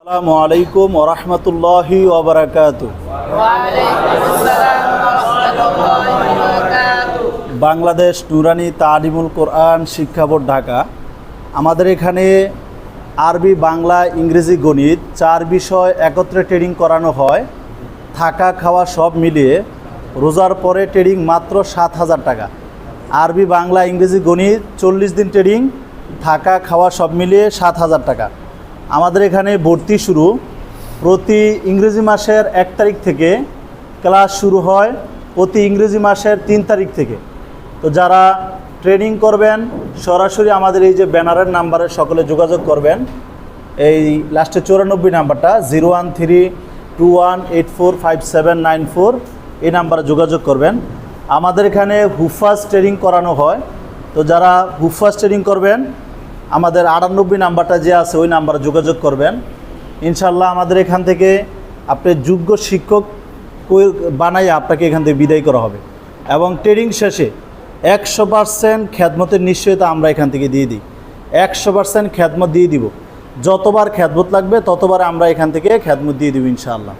আসসালামু আলাইকুম ওয়া রাহমাতুল্লাহি ওয়া বারাকাতুহু। বাংলাদেশ নুরানি তালিমুল কোরআন শিক্ষা বোর্ড ঢাকা। আমাদের এখানে আরবি, বাংলা, ইংরেজি, গণিত 4 বিষয় একত্রে ট্রেনিং করানো হয়। থাকা খাওয়া সব মিলিয়ে রোজার পরে ট্রেনিং মাত্র 7,000 টাকা। আরবি, বাংলা, ইংরেজি, গণিত 40 দিন ট্রেনিং, থাকা খাওয়া সব মিলিয়ে 7,000 টাকা। আমাদের এখানে ভর্তি শুরু প্রতি ইংরেজি মাসের 1 তারিখ থেকে, ক্লাস শুরু হয় প্রতি ইংরেজি মাসের 3 তারিখ থেকে। তো যারা ট্রেনিং করবেন সরাসরি আমাদের এই যে ব্যানারের নাম্বারে সকলে যোগাযোগ করবেন। এই লাস্টে 94 নাম্বারটা 01321845794, এই নাম্বারে যোগাযোগ করবেন। আমাদের এখানে হুফাজ ট্রেনিং করানো হয়। তো যারা হুফাজ ট্রেনিং করবেন আমাদের 98 নাম্বারটা যে আছে ওই নাম্বারে যোগাযোগ করবেন। ইনশাল্লাহ আমাদের এখান থেকে আপনি যোগ্য শিক্ষক বানাই আপনাকে এখান থেকে বিদায় করা হবে এবং ট্রেনিং শেষে 100% খ্যাদমতের নিশ্চয়তা আমরা এখান থেকে দিয়ে দিই। 100% খ্যাদমত দিয়ে দিব। যতবার খ্যাদমত লাগবে ততবার আমরা এখান থেকে খ্যাদমত দিয়ে দিব ইনশাআল্লাহ।